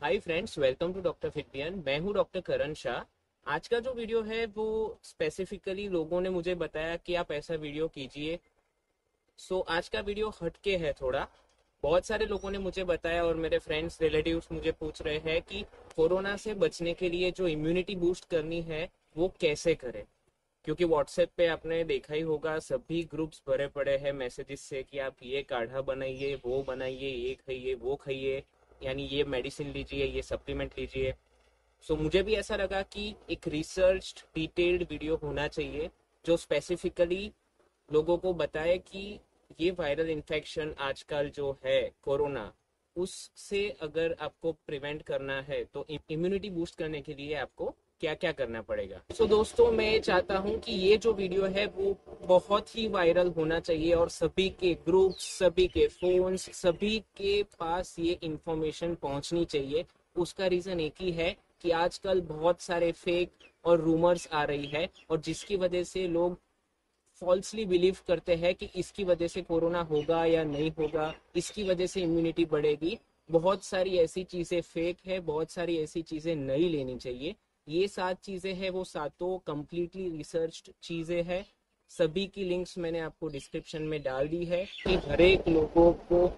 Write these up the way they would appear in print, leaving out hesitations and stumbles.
Hi friends, welcome to doctor Fitbian. मैं हूं doctor करण शाह। आज का जो वीडियो है वो स्पेसिफिकली लोगों ने मुझे बताया कि आप ऐसा वीडियो कीजिए। आज का वीडियो हटके है थोड़ा। बहुत सारे लोगों ने मुझे बताया और मेरे फ्रेंड्स रिलेटिव्स मुझे पूछ रहे हैं कि कोरोना से बचने के लिए जो इम्यूनिटी बूस्ट करनी है वो कैसे करें। क्योंकि व्हाट्सएप पे आपने देखा ही होगा, सभी ग्रुप्स भरे पड़े हैं मैसेजेस से कि आप ये काढ़ा बनाइए, वो बनाइए, ये खाइए, वो खाइए, यानी ये मेडिसिन लीजिए, ये सप्लीमेंट लीजिए। मुझे भी ऐसा लगा कि एक रिसर्च डिटेल्ड वीडियो होना चाहिए जो स्पेसिफिकली लोगों को बताए कि ये वायरल इन्फेक्शन आजकल जो है कोरोना, उससे अगर आपको प्रिवेंट करना है तो इम्यूनिटी बूस्ट करने के लिए आपको क्या क्या करना पड़ेगा। दोस्तों, मैं चाहता हूँ कि ये जो वीडियो है वो बहुत ही वायरल होना चाहिए और सभी के ग्रुप्स, सभी के फोन्स, सभी के पास ये इंफॉर्मेशन पहुंचनी चाहिए। उसका रीजन एक ही है कि आजकल बहुत सारे फेक और रूमर्स आ रही है और जिसकी वजह से लोग फॉल्सली बिलीव करते हैं कि इसकी वजह से कोरोना होगा या नहीं होगा, इसकी वजह से इम्यूनिटी बढ़ेगी। बहुत सारी ऐसी चीजें फेक है, बहुत सारी ऐसी चीजें नहीं लेनी चाहिए। ये 7 चीजें हैं, वो सातों कंप्लीटली रिसर्च्ड चीजें हैं। सभी की लिंक्स मैंने आपको डिस्क्रिप्शन में डाल दी है कि हर एक लोगों को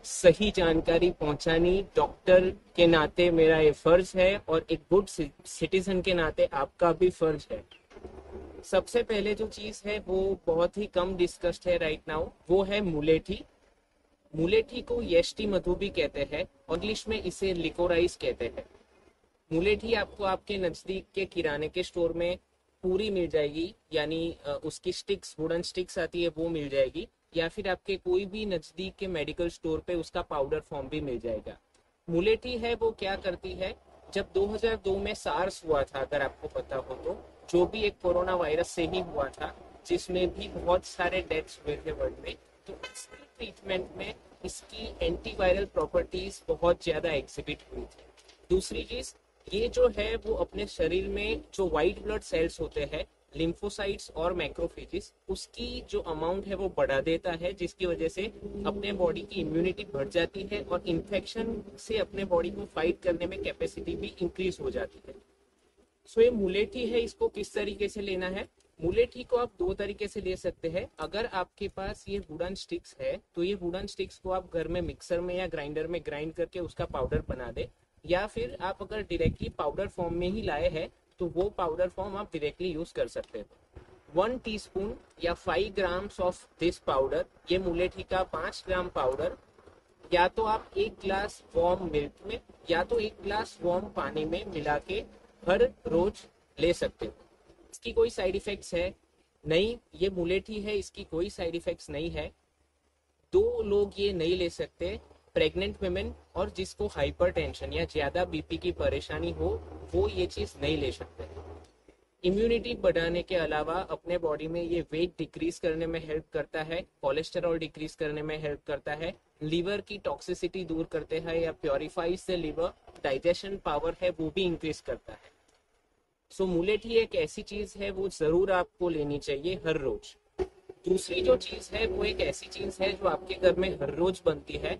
सही जानकारी पहुंचानी डॉक्टर के नाते मेरा ये फर्ज है और एक गुड सिटीजन के नाते आपका भी फर्ज है। सबसे पहले जो चीज है वो बहुत ही कम डिस्कस्ड है राइट नाउ, वो है मुलेठी। मुलेठी को येष्टि मधु भी कहते हैं और इंग्लिश में इसे लिकोराइस कहते हैं। मुलेठी आपको आपके नजदीक के किराने के स्टोर में पूरी मिल जाएगी, यानी उसकी स्टिक्स, वुडन स्टिक्स आती है, वो मिल जाएगी, या फिर आपके कोई भी नजदीक के मेडिकल स्टोर पे उसका पाउडर फॉर्म भी मिल जाएगा। मुलेठी है वो क्या करती है, जब 2002 में सार्स हुआ था, अगर आपको पता हो तो, जो भी एक कोरोना वायरस से ही हुआ था, जिसमें भी बहुत सारे डेथ्स हुए थे वर्ल्ड में, तो इसकी ट्रीटमेंट में इसकी एंटीवायरल प्रॉपर्टीज बहुत ज्यादा एग्जिबिट हुई थी। दूसरी चीज, ये जो है वो अपने शरीर में जो व्हाइट ब्लड सेल्स होते हैं, लिम्फोसाइट्स और मैक्रोफेजेस, उसकी जो अमाउंट है वो बढ़ा देता है, जिसकी वजह से अपने बॉडी की इम्यूनिटी बढ़ जाती है और इन्फेक्शन से अपने बॉडी को फाइट करने में कैपेसिटी भी इंक्रीज हो जाती है। ये मुलेठी है, इसको किस तरीके से लेना है? मुलेठी को आप दो तरीके से ले सकते हैं। अगर आपके पास ये वुडन स्टिक्स है तो ये वुडन स्टिक्स को आप घर में मिक्सर में या ग्राइंडर में ग्राइंड करके उसका पाउडर बना दे, या फिर आप अगर डायरेक्टली पाउडर फॉर्म में ही लाए हैं तो वो पाउडर फॉर्म आप डायरेक्टली यूज कर सकते हो। 1 टीस्पून या 5 ग्राम्स ऑफ दिस पाउडर, ये मुलेठी का 5 ग्राम पाउडर, या तो आप 1 ग्लास वार्म मिल्क में या तो 1 ग्लास वार्म पानी में मिला के हर रोज ले सकते हो। इसकी कोई साइड इफेक्ट्स है नहीं, ये मुलेठी है, इसकी कोई साइड इफेक्ट्स नहीं है। 2 लोग ये नहीं ले सकते, प्रेग्नेंट वुमेन और जिसको हाइपरटेंशन या ज्यादा बीपी की परेशानी हो, वो ये चीज नहीं ले सकते। इम्यूनिटी बढ़ाने के अलावा अपने बॉडी में ये वेट डिक्रीज करने में हेल्प करता है, कोलेस्टेरॉल डिक्रीज करने में हेल्प करता है, लीवर की टॉक्सिसिटी दूर करते हैं या purifiers the liver, digestion power है वो भी इंक्रीज करता है। मुलेठी एक ऐसी चीज है वो जरूर आपको लेनी चाहिए हर रोज। दूसरी जो चीज है वो एक ऐसी चीज है जो आपके घर में हर रोज बनती है,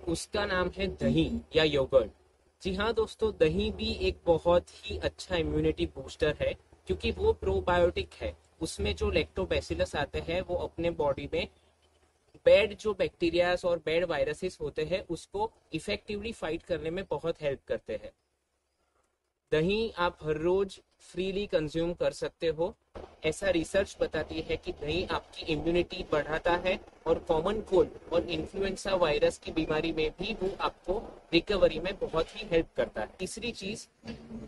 उसका नाम है दही या योगर्ट। जी हाँ दोस्तों, दही भी एक बहुत ही अच्छा इम्यूनिटी बूस्टर है, क्योंकि वो प्रोबायोटिक है। उसमें जो लैक्टोबैसिलस आते हैं वो अपने बॉडी में बैड जो बैक्टीरियाज और बैड वायरसेस होते हैं उसको इफेक्टिवली फाइट करने में बहुत हेल्प करते हैं। दही आप हर रोज फ्रीली कंज्यूम कर सकते हो। ऐसा रिसर्च बताती है कि दही आपकी इम्यूनिटी बढ़ाता है और कॉमन कोल्ड और इन्फ्लुएंजा वायरस की बीमारी में भी वो आपको रिकवरी में बहुत ही हेल्प करता है। तीसरी चीज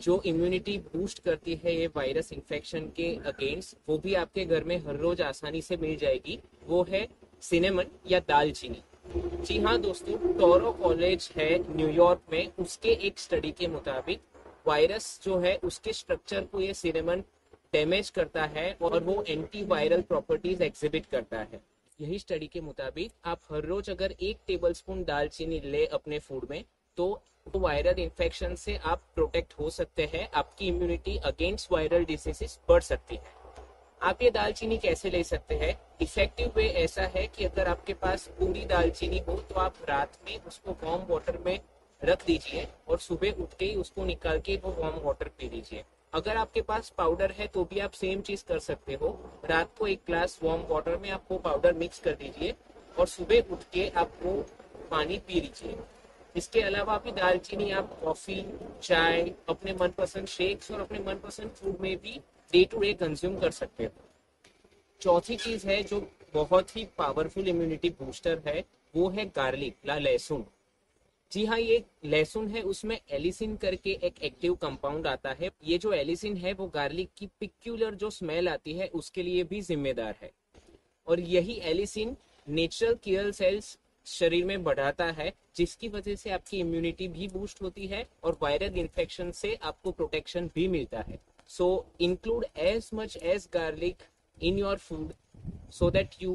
जो इम्यूनिटी बूस्ट करती है ये वायरस इन्फेक्शन के अगेंस्ट, वो भी आपके घर में हर रोज आसानी से मिल जाएगी, वो है सिनेमन या दालचीनी। जी हाँ दोस्तों, टोरो कॉलेज है न्यूयॉर्क में, उसके एक स्टडी के मुताबिक वायरस जो है उसके स्ट्रक्चर को ये सिनेमन डैमेज करता है और वो एंटीवायरल प्रॉपर्टीज एग्जिबिट करता है। यही स्टडी के मुताबिक आप हर रोज अगर 1 टेबलस्पून दालचीनी ले अपने फूड में, तो वायरल इन्फेक्शन से आप प्रोटेक्ट हो सकते हैं, आपकी इम्यूनिटी अगेंस्ट वायरल डिसीजेस बढ़ सकती है। आप ये दालचीनी कैसे ले सकते हैं? इफेक्टिव वे ऐसा है कि अगर आपके पास पूरी दालचीनी हो तो आप रात में उसको वार्म वाटर में रख दीजिए और सुबह उठ के ही उसको निकाल के वो वार्म वाटर पी लीजिए। अगर आपके पास पाउडर है तो भी आप सेम चीज कर सकते हो। रात को एक ग्लास वार्म वाटर में आप वो पाउडर मिक्स कर दीजिए और सुबह उठ के आप वो पानी पी लीजिए। इसके अलावा भी दालचीनी आप कॉफी, चाय, अपने मनपसंद शेक्स और अपने मनपसंद फूड में भी डे टू डे कंज्यूम कर सकते हो। चौथी चीज है जो बहुत ही पावरफुल इम्यूनिटी बूस्टर है, वो है गार्लिक या लहसुन। जी हाँ, ये लहसुन है, उसमें एलिसिन करके एक एक्टिव कंपाउंड आता है। ये जो एलिसिन है वो गार्लिक की पिक्यूलर जो स्मेल आती है उसके लिए भी जिम्मेदार है। और यही एलिसिन नेचुरल किलर सेल्स शरीर में बढ़ाता है, जिसकी वजह से आपकी इम्यूनिटी भी बूस्ट होती है और वायरल इन्फेक्शन से आपको प्रोटेक्शन भी मिलता है। So include as much as garlic in your food so that you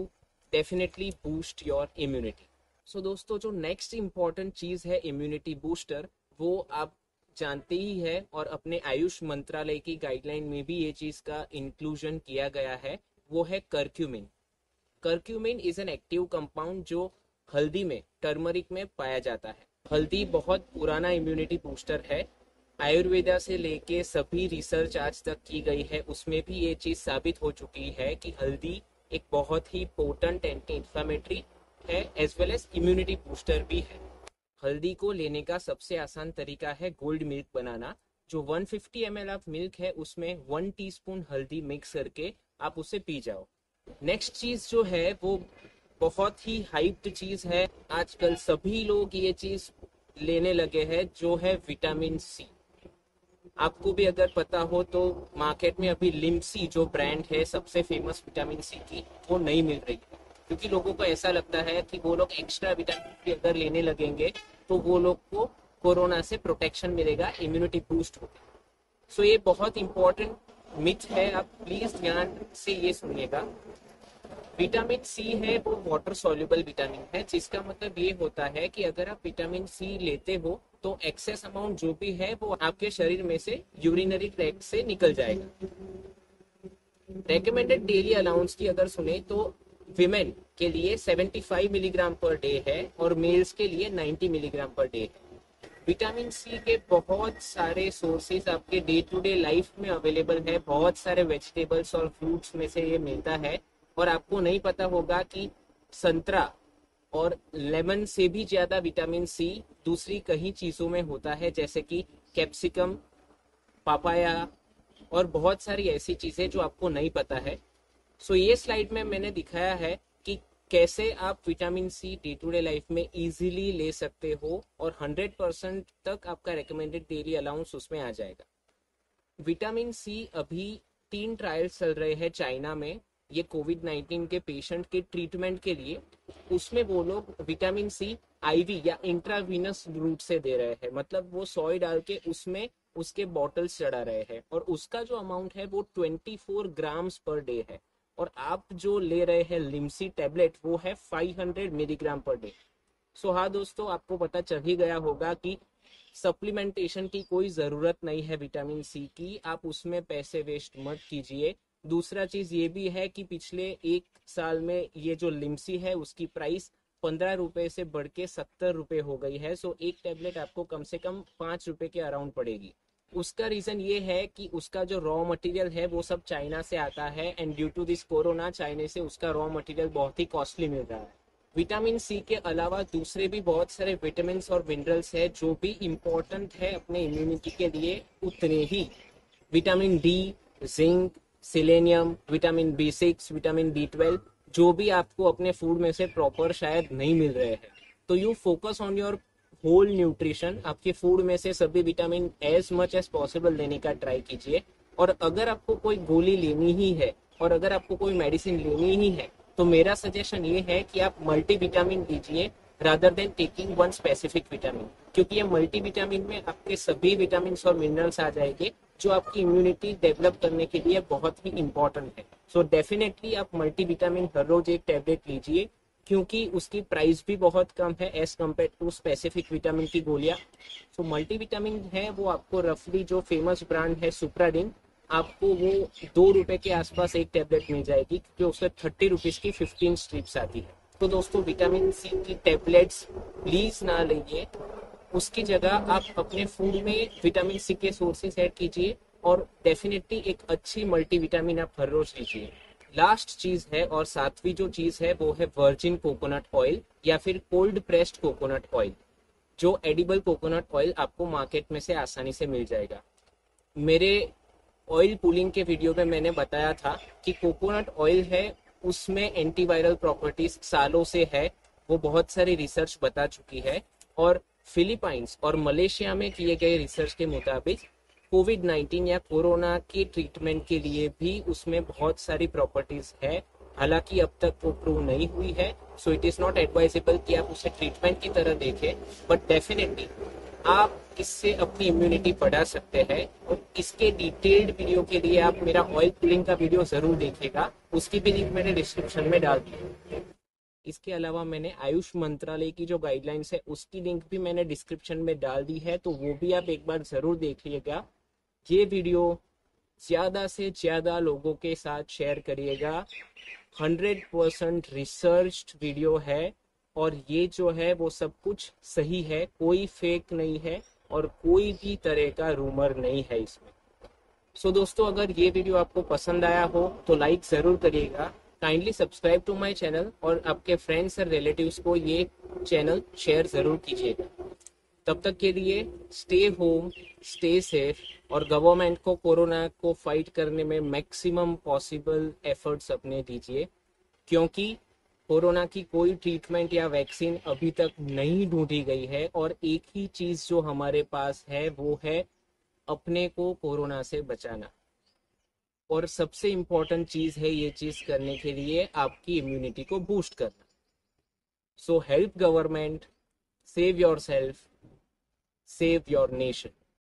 definitely boost your immunity. So दोस्तों, जो नेक्स्ट इम्पॉर्टेंट चीज है इम्यूनिटी बूस्टर, वो आप जानते ही है और अपने आयुष मंत्रालय की गाइडलाइन में भी ये चीज का इंक्लूजन किया गया है, वो है curcumin. Curcumin is an active compound जो हल्दी में, टर्मरिक में पाया जाता है। हल्दी बहुत पुराना इम्यूनिटी बूस्टर है। आयुर्वेदा से लेके सभी रिसर्च आज तक की गई है, उसमें भी ये चीज साबित हो चुकी है कि हल्दी एक बहुत ही पोटेंट एंटी इंफ्लेमेटरी है as well as immunity booster भी है। हल्दी को लेने का सबसे आसान तरीका है गोल्ड मिल्क बनाना। जो 150 ml ऑफ मिल्क है उसमें 1 टीस्पून हल्दी मिक्स करके आप उसे पी जाओ। नेक्स्ट चीज जो है वो बहुत ही हाइप्ड चीज है, आजकल सभी लोग ये चीज लेने लगे हैं, जो है विटामिन सी। आपको भी अगर पता हो तो मार्केट में अभी लिम्सी जो ब्रांड है सबसे फेमस विटामिन सी की, वो नहीं मिल रही है, क्योंकि लोगों को ऐसा लगता है कि वो लोग एक्स्ट्रा विटामिन सी अगर लेने लगेंगे तो वो लोग को कोरोना से प्रोटेक्शन मिलेगा, इम्यूनिटी बूस्ट होगी। सो ये बहुत इंपॉर्टेंट मिथ है, आप प्लीज ध्यान से ये सुनिएगा। विटामिन सी है वो वाटर सॉल्युबल विटामिन है, जिसका मतलब ये होता है कि अगर आप विटामिन सी लेते हो तो एक्सेस अमाउंट जो भी है वो आपके शरीर में से यूरिनरी ट्रैक्ट से निकल जाएगा। रेकमेंडेड डेली अलाउंस की अगर सुने तो विमेन के लिए 75 मिलीग्राम पर डे है और मेल्स के लिए 90 मिलीग्राम पर डे है। विटामिन सी के बहुत सारे सोर्सेज आपके डे टू डे लाइफ में अवेलेबल है, बहुत सारे वेजिटेबल्स और फ्रूट्स में से ये मिलता है। और आपको नहीं पता होगा कि संतरा और लेमन से भी ज्यादा विटामिन सी दूसरी कई चीजों में होता है, जैसे कि कैप्सिकम, पापाया और बहुत सारी ऐसी चीजें जो आपको नहीं पता है। सो ये स्लाइड में मैंने दिखाया है कि कैसे आप vitamin C day to day life में इजीली ले सकते हो और 100% तक आपका रिकमेंडेड डेली अलाउंस उसमें आ जाएगा। विटामिन सी अभी 3 ट्रायल्स चल रहे हैं चाइना में, ये कोविड-19 के पेशेंट के ट्रीटमेंट के लिए। उसमें वो लोग विटामिन सी आईवी या इंट्रावीनस रूट से दे रहे हैं, मतलब वो सोई डाल के उसमें उसके बॉटल्स चढ़ा रहे हैं और उसका जो अमाउंट है वो 24 ग्राम्स पर डे है। और आप जो ले रहे हैं लिम्सी टैबलेट वो है 500 मिलीग्राम पर डे। सो हाँ दोस्तों, आपको पता चल ही गया होगा कि सप्लीमेंटेशन की कोई जरूरत नहीं है विटामिन सी की, आप उसमें पैसे वेस्ट मत कीजिए। दूसरा चीज ये भी है कि पिछले 1 साल में ये जो लिम्सी है उसकी प्राइस 15 रुपए से बढ़ के 70 रुपए हो गई है। सो एक टैबलेट आपको कम से कम 5 रुपए के अराउंड पड़ेगी। उसका रीजन ये है कि उसका जो रॉ मटेरियल है वो सब चाइना से आता है and due to this corona China से उसका रॉ मटेरियल बहुत ही कॉस्टली मिल रहा है। विटामिन सी के अलावा दूसरे भी बहुत सारे विटामिन और मिनरल्स है जो भी इम्पोर्टेंट है अपने इम्यूनिटी के लिए उतने ही। Vitamin D, zinc, selenium, vitamin B6, vitamin B12 जो भी आपको अपने फूड में से प्रॉपर शायद नहीं मिल रहे हैं, तो you focus on your whole nutrition. आपके फूड में से सभी vitamin as much as possible लेने का ट्राई कीजिए। और अगर आपको कोई गोली लेनी ही है और अगर आपको कोई मेडिसिन लेनी ही है तो मेरा सजेशन ये है कि आप मल्टी विटामिन लीजिए rather than taking one specific vitamin, क्योंकि ये मल्टी विटामिन में आपके सभी विटामिन और मिनरल्स आ जाएंगे जो आपकी इम्यूनिटी डेवलप करने के लिए बहुत ही इंपॉर्टेंट है। सो डेफिनेटली आप मल्टी विटामिन हर रोज एक टैबलेट लीजिए, क्योंकि उसकी प्राइस भी बहुत कम है as compared to specific vitamin की गोलियां। सो मल्टी विटामिन है वो आपको रफली जो फेमस ब्रांड है सुप्राडिन, आपको वो 2 रुपए के आसपास एक टैबलेट मिल जाएगी, क्योंकि उसमें 30 रुपीज की 15 स्ट्रिप्स आती है। तो दोस्तों, विटामिन सी की टैबलेट्स प्लीज ना लीजिए, उसकी जगह आप अपने फूड में विटामिन सी के सोर्सेस ऐड कीजिए और डेफिनेटली एक अच्छी मल्टीविटामिन आप हर रोज लीजिए। लास्ट चीज है और सातवीं जो चीज है वो है वर्जिन कोकोनट ऑयल या फिर कोल्ड प्रेस्ड कोकोनट ऑयल, जो एडिबल कोकोनट ऑयल आपको मार्केट में से आसानी से मिल जाएगा। मेरे ऑयल पुलिंग के वीडियो में मैंने बताया था कि कोकोनट ऑयल है उसमें एंटीवायरल प्रॉपर्टीज सालों से है, वो बहुत सारी रिसर्च बता चुकी है। और फिलीपाइंस और मलेशिया में किए गए रिसर्च के मुताबिक कोविड-19 या कोरोना के ट्रीटमेंट के लिए भी उसमें बहुत सारी प्रॉपर्टीज है। हालांकि अब तक वो प्रूव नहीं हुई है, so it is not advisable कि आप उसे ट्रीटमेंट की तरह देखें, बट डेफिनेटली आप इससे अपनी इम्यूनिटी बढ़ा सकते हैं। और इसके डिटेल्ड वीडियो के लिए आप मेरा ऑयल पुलिंग का वीडियो जरूर देखिएगा, उसकी भी लिंक मैंने डिस्क्रिप्शन में डाल दी है। इसके अलावा मैंने आयुष मंत्रालय की जो गाइडलाइंस है उसकी लिंक भी मैंने डिस्क्रिप्शन में डाल दी है, तो वो भी आप एक बार जरूर देख लीजिएगा। ये वीडियो ज्यादा से ज्यादा लोगों के साथ शेयर करिएगा। 100% रिसर्च्ड वीडियो है और ये जो है वो सब कुछ सही है, कोई फेक नहीं है और कोई भी तरह का रूमर नहीं है इसमें। सो दोस्तों, अगर ये वीडियो आपको पसंद आया हो तो लाइक ज़रूर करिएगा, kindly subscribe to my channel और आपके फ्रेंड्स और रिलेटिव्स को ये चैनल शेयर ज़रूर कीजिएगा। तब तक के लिए स्टे होम, स्टे सेफ और गवर्नमेंट को कोरोना को फाइट करने में मैक्सिमम पॉसिबल एफर्ट्स अपने दीजिए, क्योंकि कोरोना की कोई ट्रीटमेंट या वैक्सीन अभी तक नहीं ढूंढी गई है। और एक ही चीज़ जो हमारे पास है वो है अपने को कोरोना से बचाना। और सबसे इम्पोर्टेंट चीज़ है ये चीज़ करने के लिए आपकी इम्यूनिटी को बूस्ट करना। So help government, save your self, save your nation.